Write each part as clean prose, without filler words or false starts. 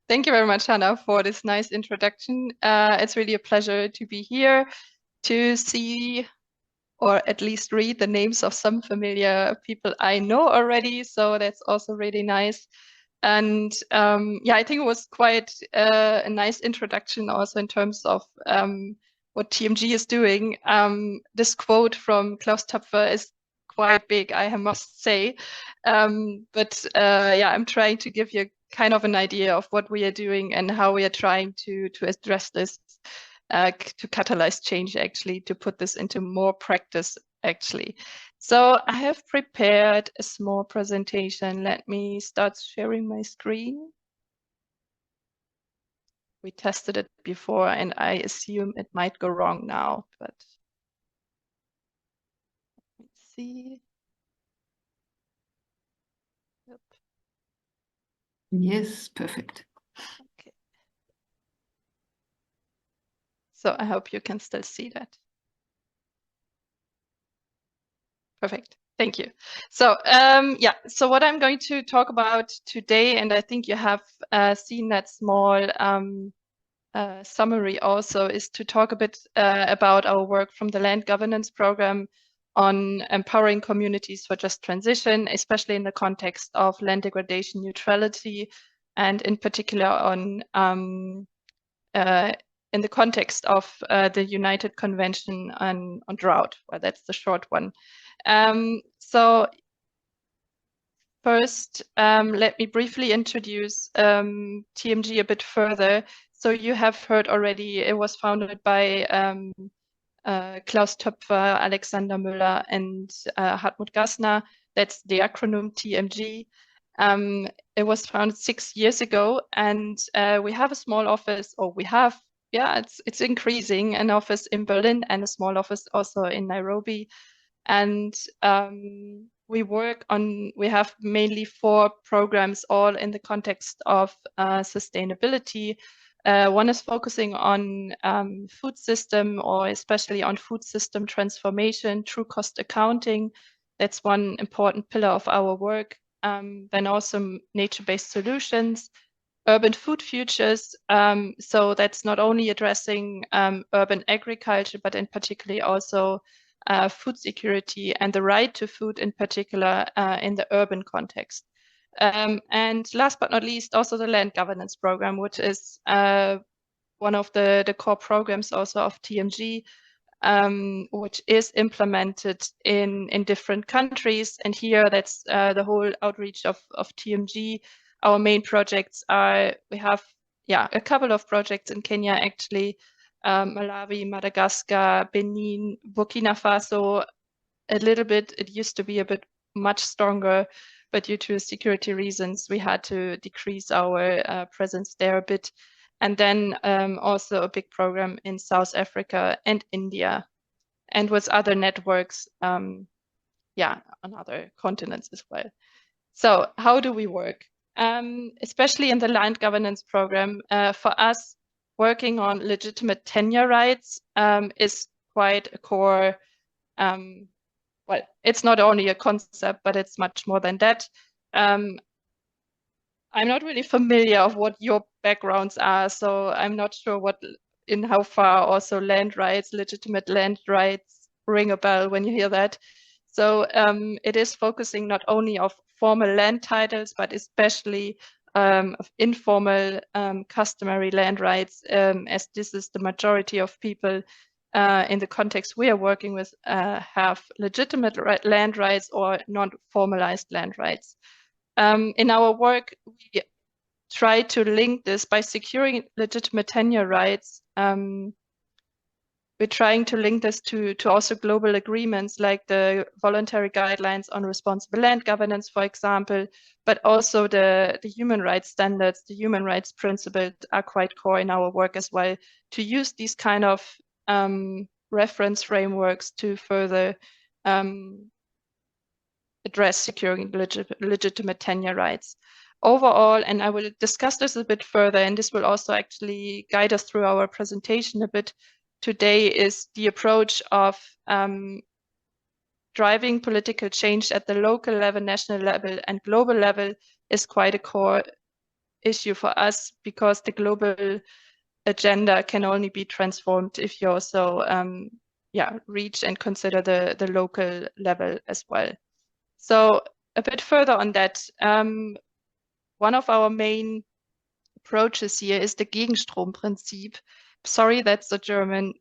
Thank you very much, Hannah, for this nice introduction. It's really a pleasure to be here to see or at least read the names of some familiar people I know already. So that's also really nice. And yeah, I think it was quite a nice introduction also in terms of what TMG is doing. This quote from Klaus Töpfer is quite big, I must say. But yeah, I'm trying to give you kind of an idea of what we are doing and how we are trying to address this, to catalyze change, actually, to put this into more practice, actually. So I have prepared a small presentation. Let me start sharing my screen. We tested it before, and I assume it might go wrong now, but let's see. Yep. Yes, perfect. Okay. So I hope you can still see that. Perfect. Thank you. So yeah, so what I'm going to talk about today, and I think you have seen that small summary also, is to talk a bit about our work from the Land Governance Program on empowering communities for just transition, especially in the context of land degradation neutrality, and in particular on in the context of the United Convention on Drought. Well, that's the short one. So first, let me briefly introduce TMG a bit further. So you have heard already, it was founded by Klaus Töpfer, Alexander Müller, and Hartmut Gassner. That's the acronym TMG. It was founded 6 years ago, and we have a small office, or we have, yeah, it's increasing, an office in Berlin and a small office also in Nairobi. And we have mainly 4 programs, all in the context of sustainability. One is focusing on food system, or especially on food system transformation, true cost accounting. That's one important pillar of our work. Then also nature-based solutions, urban food futures. So that's not only addressing urban agriculture, but in particular also food security and the right to food, in particular in the urban context. And last but not least, also the land governance program, which is one of the core programs also of TMG, which is implemented in different countries. And here, that's the whole outreach of TMG. Our main projects are, we have, yeah, a couple of projects in Kenya, actually, Malawi, Madagascar, Benin, Burkina Faso. A little bit, it used to be a bit much stronger, but due to security reasons, we had to decrease our presence there a bit. And then also a big program in South Africa and India, and with other networks, yeah, on other continents as well. So how do we work? Especially in the land governance program, for us, working on legitimate tenure rights is quite a core, well, it's not only a concept, but it's much more than that. I'm not really familiar of what your backgrounds are, so I'm not sure in how far also land rights, legitimate land rights ring a bell when you hear that. So it is focusing not only of formal land titles, but especially of informal customary land rights, as this is the majority of people in the context we are working with have legitimate land rights or non-formalized land rights. In our work, we try to link this by securing legitimate tenure rights. We're trying to link this to also global agreements like the voluntary guidelines on responsible land governance, for example, but also the human rights standards, the human rights principles are quite core in our work as well, to use these kind of reference frameworks to further address securing legitimate tenure rights. Overall, and I will discuss this a bit further, and this will also actually guide us through our presentation a bit today, is the approach of driving political change at the local level, national level, and global level is quite a core issue for us, because the global agenda can only be transformed if you also reach and consider the local level as well. So a bit further on that, one of our main approaches here is the Gegenstromprinzip. Sorry, that's a German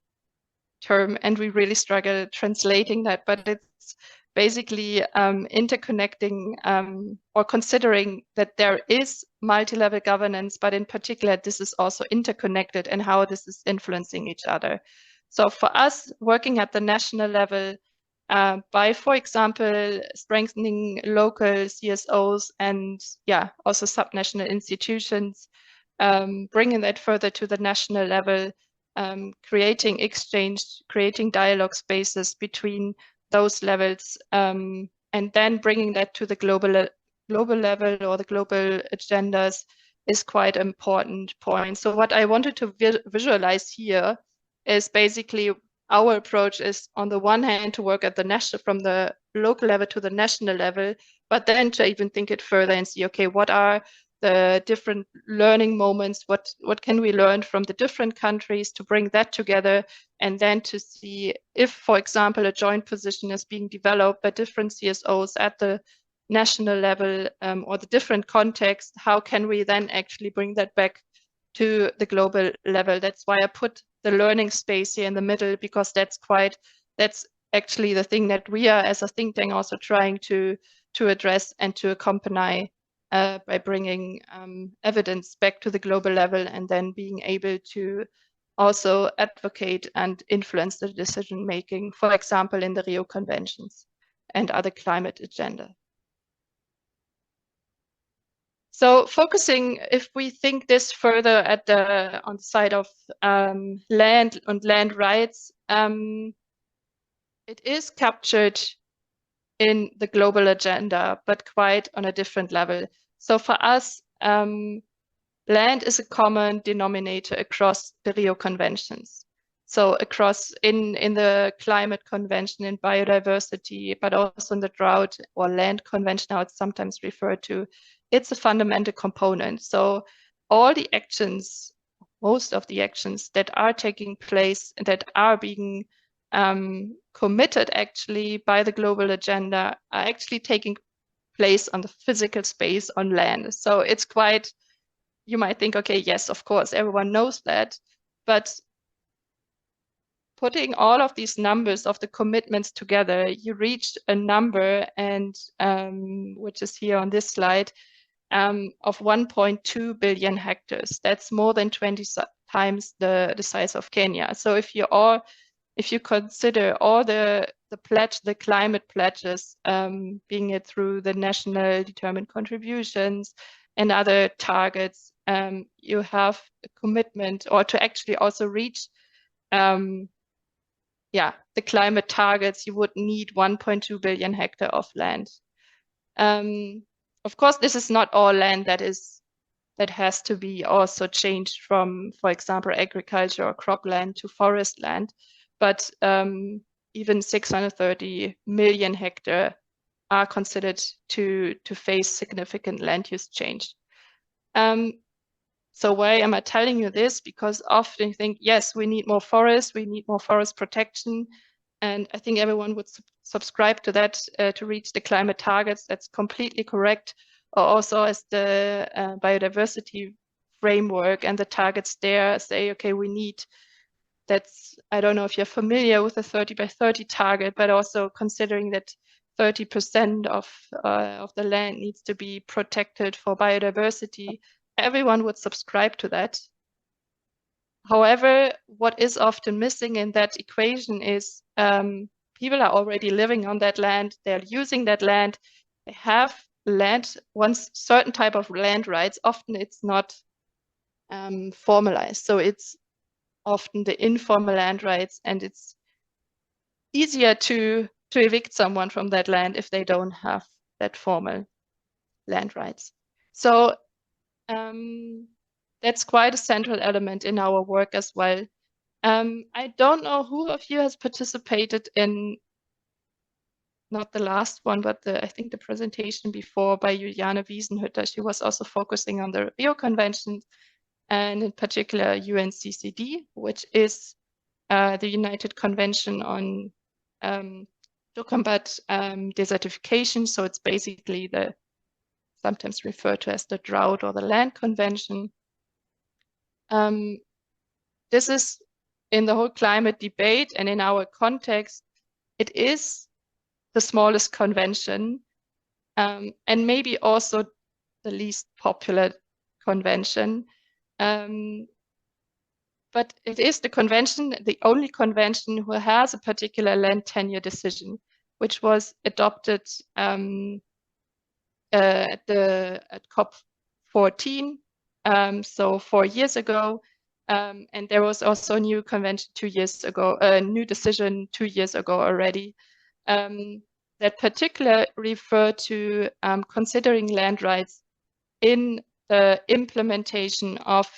term, and we really struggle translating that, but it's basically interconnecting or considering that there is multi-level governance, but in particular, this is also interconnected and how this is influencing each other. So for us, working at the national level, by, for example, strengthening local CSOs and also subnational institutions, bringing that further to the national level, creating exchange, creating dialogue spaces between those levels, and then bringing that to the global level or the global agendas is quite an important point. So what I wanted to visualize here is basically our approach is, on the one hand, to work at the national, from the local level to the national level, but then to even think it further and see, okay, what are the different learning moments, what can we learn from the different countries, to bring that together, and then to see if, for example, a joint position is being developed by different CSOs at the national level, or the different context, how can we then actually bring that back to the global level? That's why I put the learning space here in the middle, because that's actually the thing that we are as a think tank also trying to address and to accompany, by bringing evidence back to the global level, and then being able to also advocate and influence the decision making, for example, in the Rio Conventions and other climate agenda. So focusing, if we think this further at on the side of land and land rights, it is captured in the global agenda, but quite on a different level. So for us, land is a common denominator across the Rio Conventions. So across in the Climate Convention, in biodiversity, but also in the Drought or Land Convention, how it's sometimes referred to, it's a fundamental component. So all the actions, most of the actions that are taking place, that are being committed actually by the global agenda, are actually taking place on the physical space on land. So it's quite, you might think, okay, yes, of course, everyone knows that, but putting all of these numbers of the commitments together, you reach a number, and which is here on this slide, of 1.2 billion hectares. That's more than 20 times the size of Kenya. So if you consider all the climate pledges, being it through the national determined contributions and other targets, you have a commitment, or to actually also reach the climate targets, you would need 1.2 billion hectare of land. Of course, this is not all land that has to be also changed from, for example, agriculture or cropland to forest land, but even 630 million hectare are considered to face significant land use change. So why am I telling you this? Because often you think, yes, we need more forests, we need more forest protection. And I think everyone would subscribe to that to reach the climate targets. That's completely correct. Or also as the biodiversity framework and the targets there say, okay, we need, I don't know if you're familiar with the 30 by 30 target, but also considering that 30% of the land needs to be protected for biodiversity, everyone would subscribe to that. However, what is often missing in that equation is people are already living on that land, they're using that land, they have land, once certain type of land rights, often it's not formalized. So it's often the informal land rights, and it's easier to evict someone from that land if they don't have that formal land rights. So that's quite a central element in our work as well. I don't know who of you has participated in not the last one, but I think the presentation before by Juliane Wiesenhütter, she was also focusing on the Rio Convention, and in particular UNCCD, which is the United Convention on to combat desertification. So it's basically the sometimes referred to as the drought or the land convention. This is in the whole climate debate and in our context, it is the smallest convention and maybe also the least popular convention. But it is the convention, the only convention who has a particular land tenure decision, which was adopted at COP14, so 4 years ago. And there was also a new convention 2 years ago, a new decision 2 years ago already, that particularly referred to considering land rights in the implementation of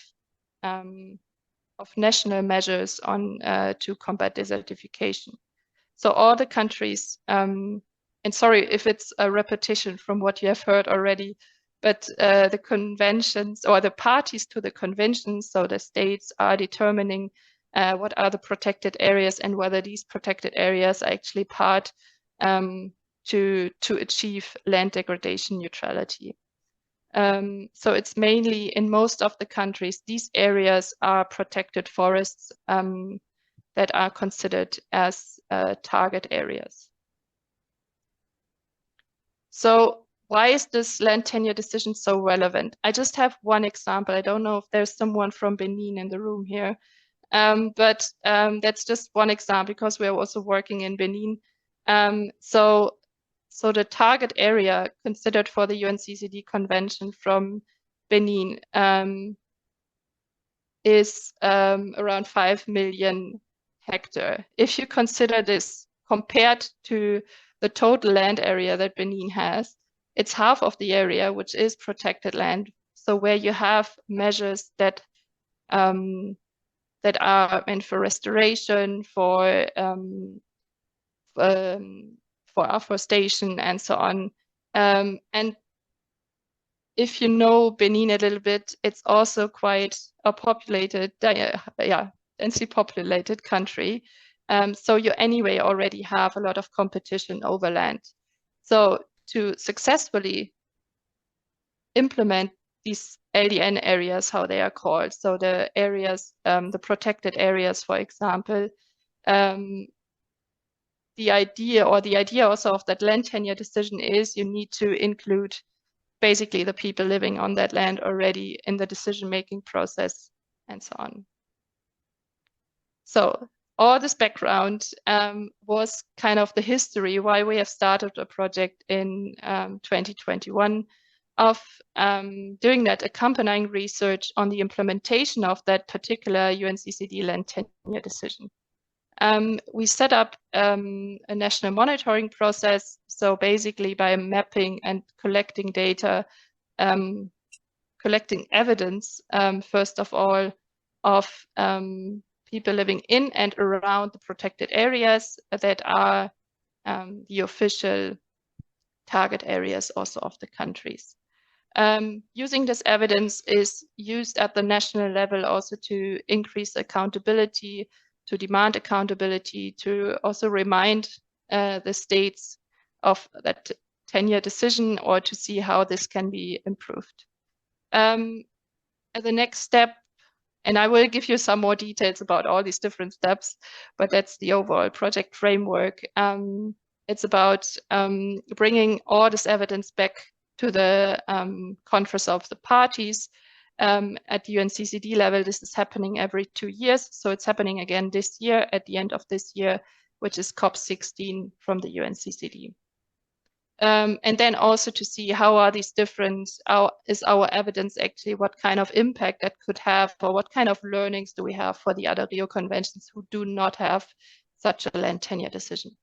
national measures on to combat desertification. So all the countries, and sorry if it's a repetition from what you have heard already, but the conventions or the parties to the conventions, so the states are determining what are the protected areas and whether these protected areas are actually part to achieve land degradation neutrality. So it's mainly in most of the countries, these areas are protected forests that are considered as target areas. So why is this land tenure decision so relevant? I just have one example. I don't know if there's someone from Benin in the room here, but that's just one example because we're also working in Benin. So the target area considered for the UNCCD convention from Benin is around 5 million hectares. If you consider this compared to the total land area that Benin has, it's half of the area, which is protected land. So where you have measures that that are meant for restoration, for afforestation and so on. And if you know Benin a little bit, it's also quite a populated, densely populated country. So you anyway already have a lot of competition over land. So to successfully implement these LDN areas, how they are called, so the areas, the protected areas, for example, the idea also of that land tenure decision is you need to include basically the people living on that land already in the decision-making process and so on. So all this background was kind of the history why we have started a project in 2021 of doing that accompanying research on the implementation of that particular UNCCD land tenure decision. We set up a national monitoring process. So basically by mapping and collecting data, collecting evidence, first of all, of people living in and around the protected areas that are the official target areas also of the countries. Using this evidence is used at the national level also to increase accountability, to demand accountability, to also remind the states of that tenure decision or to see how this can be improved. The next step, and I will give you some more details about all these different steps, but that's the overall project framework. It's about bringing all this evidence back to the conference of the parties. At the UNCCD level, this is happening every 2 years. So it's happening again this year at the end of this year, which is COP16 from the UNCCD. And then also to see how are these different, is our evidence actually, what kind of impact that could have, or what kind of learnings do we have for the other Rio conventions who do not have such a land tenure decision.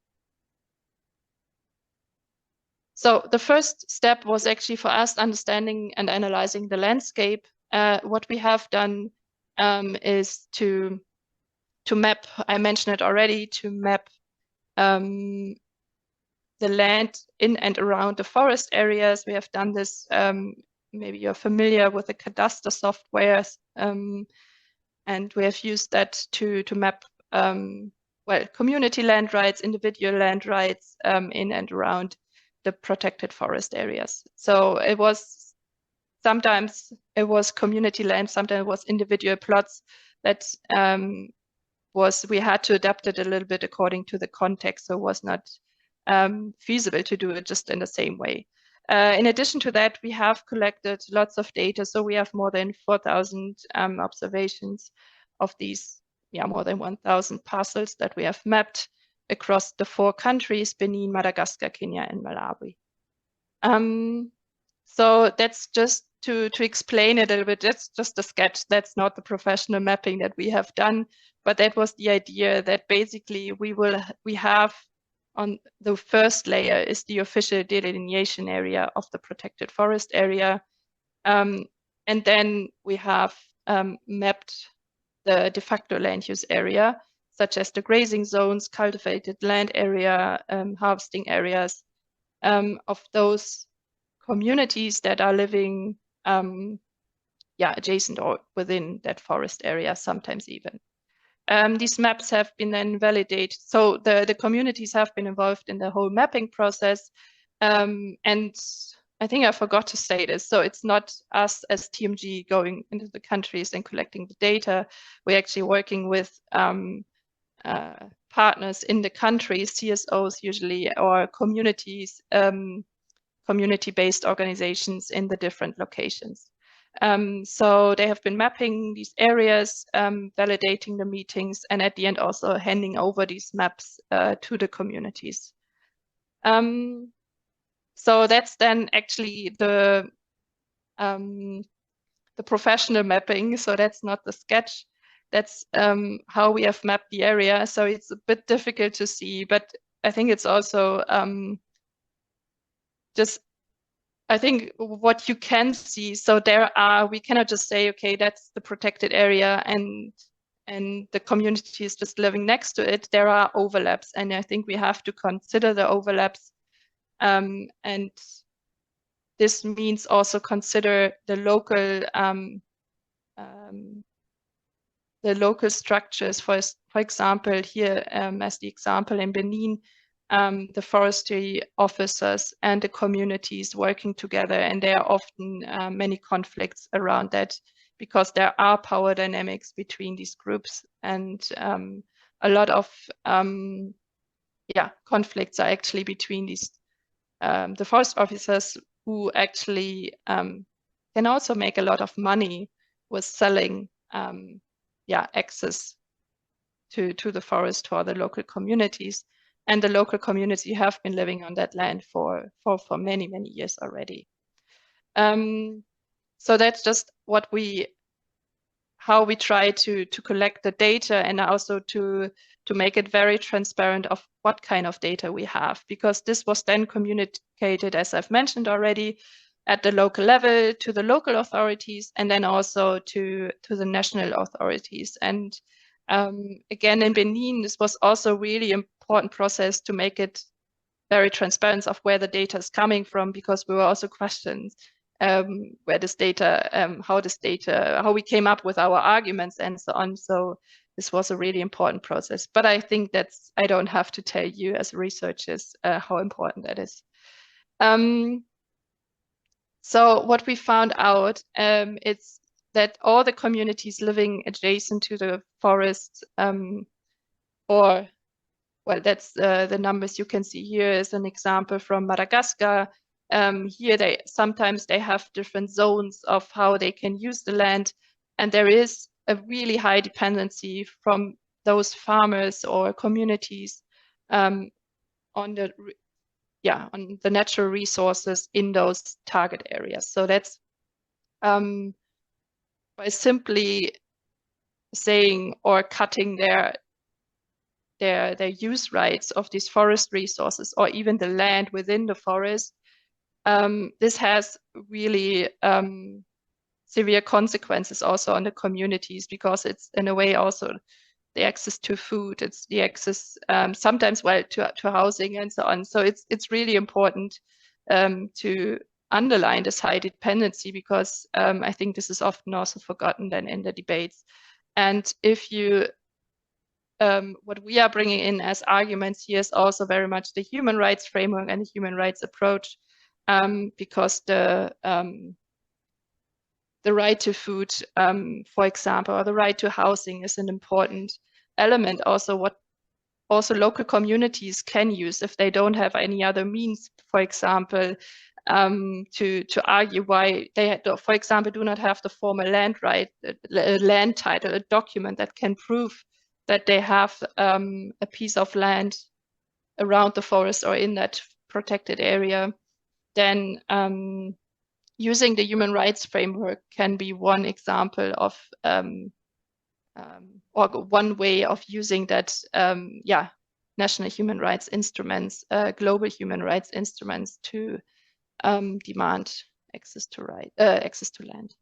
So the first step was actually for us understanding and analyzing the landscape. What we have done is to map, I mentioned it already, to map the the land in and around the forest areas. We have done this, maybe you're familiar with the cadastre softwares, and we have used that to map well, community land rights, individual land rights in and around the protected forest areas. So it was sometimes it was community land, sometimes it was individual plots that we had to adapt it a little bit according to the context, so it was not feasible to do it just in the same way. In addition to that, we have collected lots of data. So we have more than 4,000 observations of these, more than 1,000 parcels that we have mapped across the 4 countries, Benin, Madagascar, Kenya, and Malawi. So that's just to explain it a little bit. That's just a sketch. That's not the professional mapping that we have done, but that was the idea, that basically we have on the first layer is the official delineation area of the protected forest area. And then we have mapped the de facto land use area, such as the grazing zones, cultivated land area, harvesting areas of those communities that are living adjacent or within that forest area, sometimes even. These maps have been then validated. So the communities have been involved in the whole mapping process. And I think I forgot to say this. So it's not us as TMG going into the countries and collecting the data. We're actually working with partners in the countries, CSOs usually, or communities, community-based organizations in the different locations. So they have been mapping these areas, validating the meetings, and at the end also handing over these maps to the communities. So that's then actually the professional mapping. So that's not the sketch. That's how we have mapped the area. So it's a bit difficult to see, but I think it's also just, I think what you can see, so we cannot just say, okay, that's the protected area and the community is just living next to it. There are overlaps, and I think we have to consider the overlaps. And this means also consider the local structures. For example, here as the example in Benin, the forestry officers and the communities working together, and there are often many conflicts around that because there are power dynamics between these groups, and a lot of conflicts are actually between these the forest officers, who actually can also make a lot of money with selling access to the forest for the local communities. And the local community have been living on that land for many, many years already. So that's just how we try to collect the data, and also to make it very transparent of what kind of data we have, because this was then communicated, as I've mentioned already, at the local level to the local authorities, and then also to the national authorities. And again, in Benin, this was also really important process to make it very transparent of where the data is coming from, because we were also questioned where this data, how we came up with our arguments and so on. So this was a really important process. But I think I don't have to tell you as researchers how important that is. So what we found out is that all the communities living adjacent to the forest, that's the numbers you can see here is an example from Madagascar. Here sometimes they have different zones of how they can use the land, and there is a really high dependency from those farmers or communities on the natural resources in those target areas. So that's by simply saying or cutting their use rights of these forest resources, or even the land within the forest, this has really severe consequences also on the communities, because it's in a way also the access to food, it's the access sometimes to housing and so on. So it's really important to underline this high dependency, because I think this is often also forgotten then in the debates. And if you what we are bringing in as arguments here is also very much the human rights framework and the human rights approach, because the right to food, for example, or the right to housing is an important element. Also, what also local communities can use if they don't have any other means, for example, to argue why they, for example, do not have the formal land right, land title, a document that can prove that they have a piece of land around the forest or in that protected area. Then using the human rights framework can be one example of or one way of using that, national human rights instruments, global human rights instruments to demand access to land.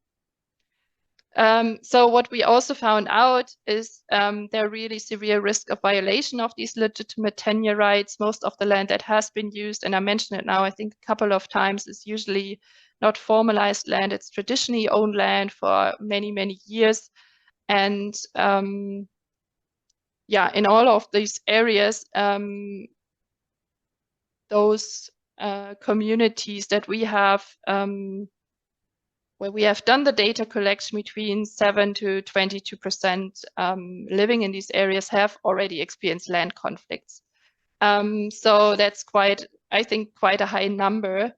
So what we also found out is there are really severe risk of violation of these legitimate tenure rights. Most of the land that has been used, and I mentioned it now, I think a couple of times, is usually not formalized land. It's traditionally owned land for many, many years. And in all of these areas, those communities that we have, where we have done the data collection, between 7 to 22% living in these areas have already experienced land conflicts. So that's I think, quite a high number.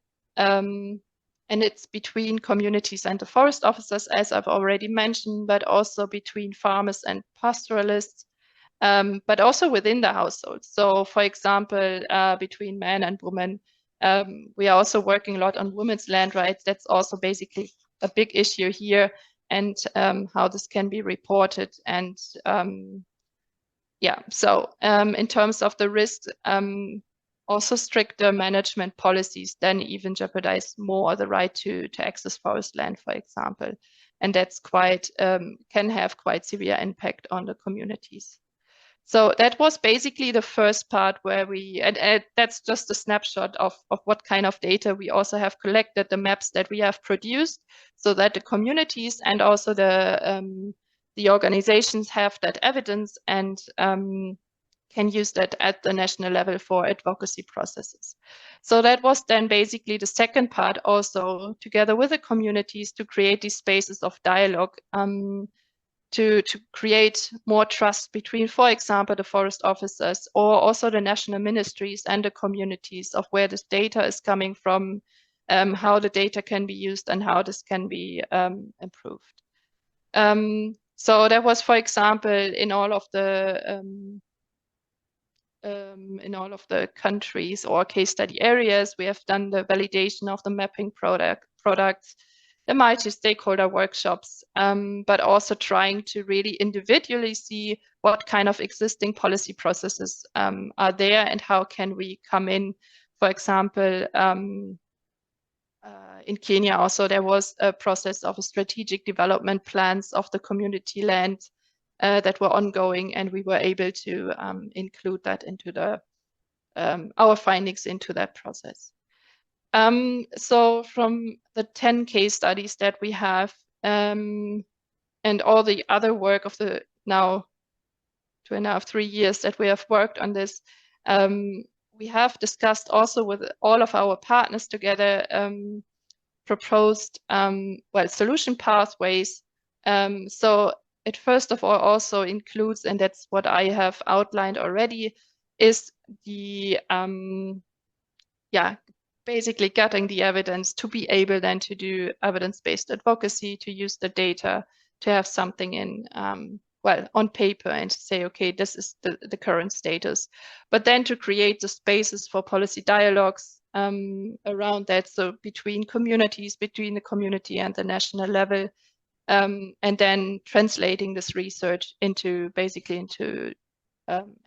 And it's between communities and the forest officers, as I've already mentioned, but also between farmers and pastoralists, but also within the household. So, for example, between men and women, we are also working a lot on women's land rights. That's also basically a big issue here, and how this can be reported. And so in terms of the risks, also stricter management policies then even jeopardize more the right to access forest land, for example. And that's can have quite severe impact on the communities. So that was basically the first part, where and that's just a snapshot of what kind of data we also have collected, the maps that we have produced, so that the communities and also the organizations have that evidence and can use that at the national level for advocacy processes. So that was then basically the second part, also together with the communities, to create these spaces of dialogue, to create more trust between, for example, the forest officers or also the national ministries and the communities, of where this data is coming from, how the data can be used and how this can be improved. So that was, for example, in all of the countries or case study areas, we have done the validation of the mapping products, the multi-stakeholder workshops, but also trying to really individually see what kind of existing policy processes are there and how can we come in. For example, in Kenya also there was a process of a strategic development plans of the community land that were ongoing, and we were able to include that into our findings into that process. So from the 10 case studies that we have, and all the other work of the now 2.5, 3 years that we have worked on this, we have discussed also with all of our partners together, proposed solution pathways. So it first of all also includes, and that's what I have outlined already, is the basically getting the evidence to be able then to do evidence-based advocacy, to use the data, to have something in on paper and to say, okay, this is the current status, but then to create the spaces for policy dialogues around that, so between communities, between the community and the national level, and then translating this research into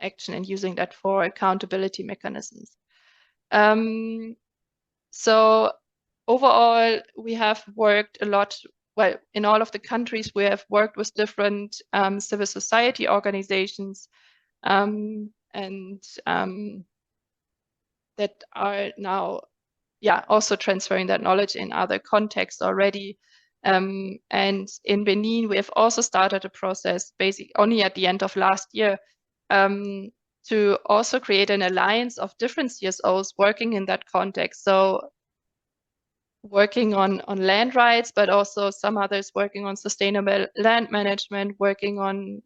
action and using that for accountability mechanisms. So overall, we have worked a lot well, in all of the countries, we have worked with different civil society organizations and that are now, yeah, also transferring that knowledge in other contexts already. And in Benin, we have also started a process, basically only at the end of last year, to also create an alliance of different CSOs working in that context. So working on land rights, but also some others working on sustainable land management, working on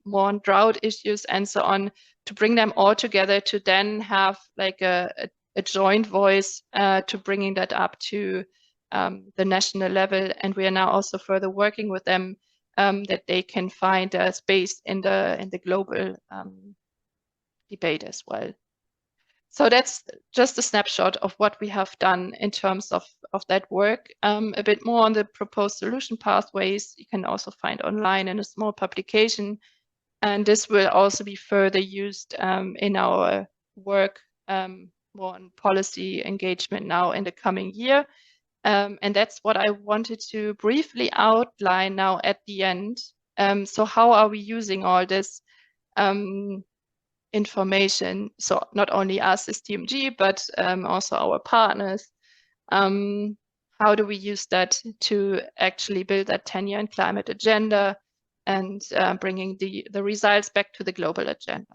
more on drought issues and so on, to bring them all together to then have like a joint voice to bringing that up to the national level. And we are now also further working with them that they can find a space in the global debate as well. So that's just a snapshot of what we have done in terms of that work. A bit more on the proposed solution pathways, you can also find online in a small publication. And this will also be further used in our work more on policy engagement now in the coming year. And that's what I wanted to briefly outline now at the end. So how are we using all this information? So not only us as TMG, but also our partners. How do we use that to actually build that 10-year and climate agenda and bringing the results back to the global agenda?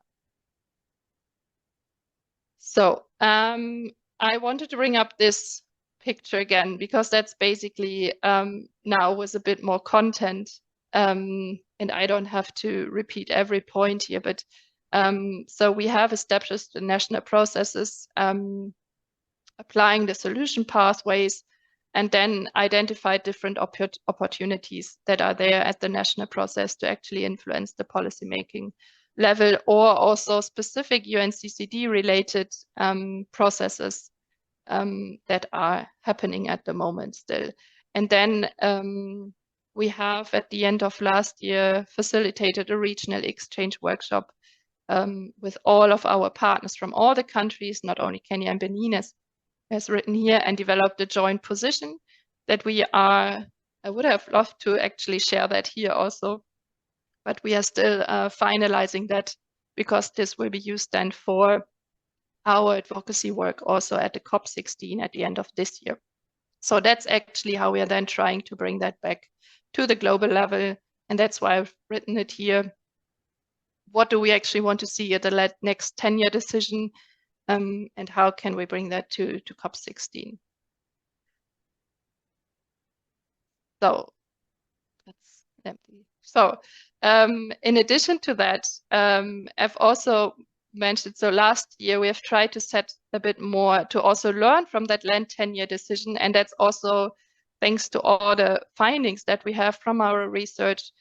So I wanted to bring up this picture again, because that's basically now with a bit more content. And I don't have to repeat every point here, but so we have established the national processes, applying the solution pathways, and then identified different opportunities that are there at the national process to actually influence the policymaking level, or also specific UNCCD related processes that are happening at the moment still. And then we have, at the end of last year, facilitated a regional exchange workshop with all of our partners from all the countries, not only Kenya and Benin as written here, and developed a joint position that we are, I would have loved to actually share that here also, but we are still finalizing that, because this will be used then for our advocacy work also at the COP16 at the end of this year. So that's actually how we are then trying to bring that back to the global level. And that's why I've written it here. What do we actually want to see at the next 10-year decision? And how can we bring that to COP16? So that's empty. So in addition to that, I've also mentioned, so last year we have tried to set a bit more to also learn from that land 10-year decision. And that's also thanks to all the findings that we have from our research.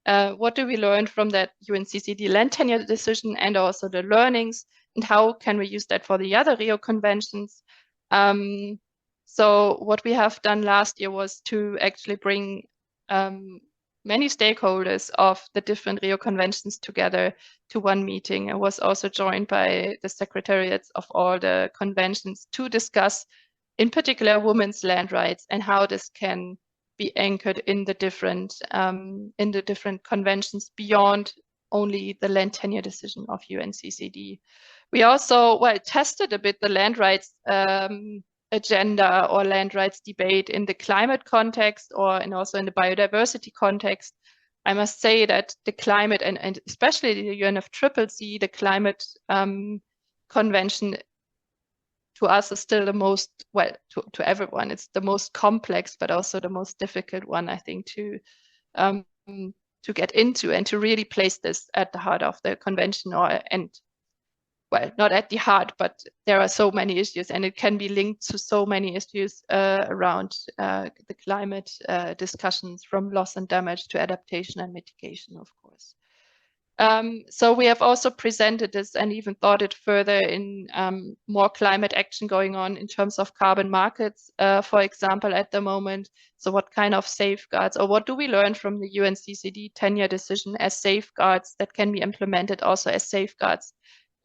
What do we learn from that UNCCD land 10-year decision, and also the learnings, and how can we use that for the other Rio conventions? So what we have done last year was to actually bring many stakeholders of the different Rio conventions together to one meeting. It was also joined by the secretariats of all the conventions to discuss, in particular, women's land rights and how this can be anchored in the different conventions beyond only the land 10-year decision of UNCCD. We also, tested a bit the land rights agenda or land rights debate in the climate context, and also in the biodiversity context. I must say that the climate, and especially the UNFCCC, the climate convention, to us is still the most, to everyone, it's the most complex, but also the most difficult one, I think, to get into, and to really place this at the heart of the convention, not at the heart, but there are so many issues, and it can be linked to so many issues around the climate discussions, from loss and damage to adaptation and mitigation, of course. So we have also presented this and even thought it further in more climate action going on in terms of carbon markets, for example, at the moment. So what kind of safeguards, or what do we learn from the UNCCD 10-year decision as safeguards that can be implemented also as safeguards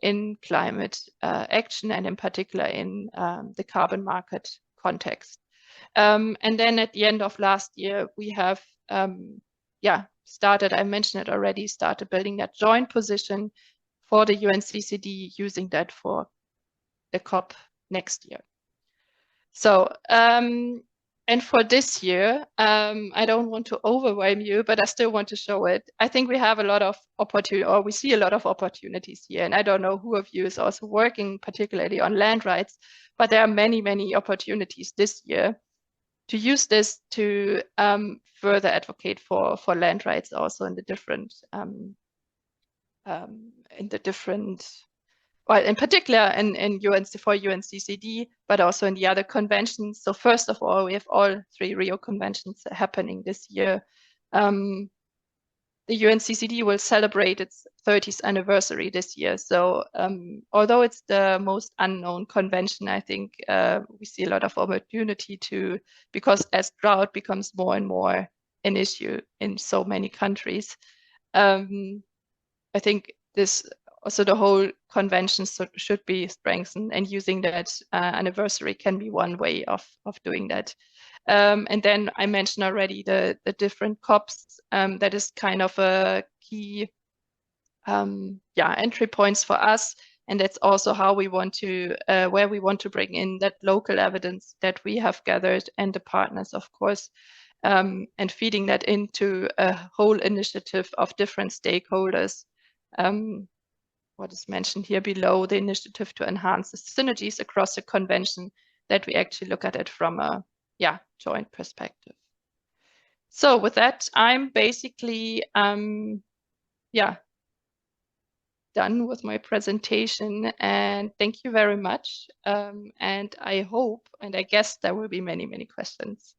in climate action, and in particular in the carbon market context? And then at the end of last year, we have started, I mentioned it already, started building that joint position for the UNCCD, using that for the COP next year. So, and for this year, I don't want to overwhelm you, but I still want to show it. I think we have a lot of opportunity, or we see a lot of opportunities here. And I don't know who of you is also working particularly on land rights, but there are many, many opportunities this year to use this to further advocate for land rights also in the different well, in particular in for UNCCD, but also in the other conventions. So first of all, we have all 3 Rio conventions happening this year. The UNCCD will celebrate its 30th anniversary this year. So although it's the most unknown convention, I think we see a lot of opportunity because as drought becomes more and more an issue in so many countries, I think also the whole convention should be strengthened, and using that anniversary can be one way of doing that. And then I mentioned already the different COPs. That is kind of a key entry points for us. And that's also how we want to, where we want to bring in that local evidence that we have gathered, and the partners, of course, and feeding that into a whole initiative of different stakeholders. What is mentioned here below, the initiative to enhance the synergies across the convention, that we actually look at it from a joint perspective. So with that, I'm basically done with my presentation, and thank you very much. And I hope, and I guess there will be many, many questions.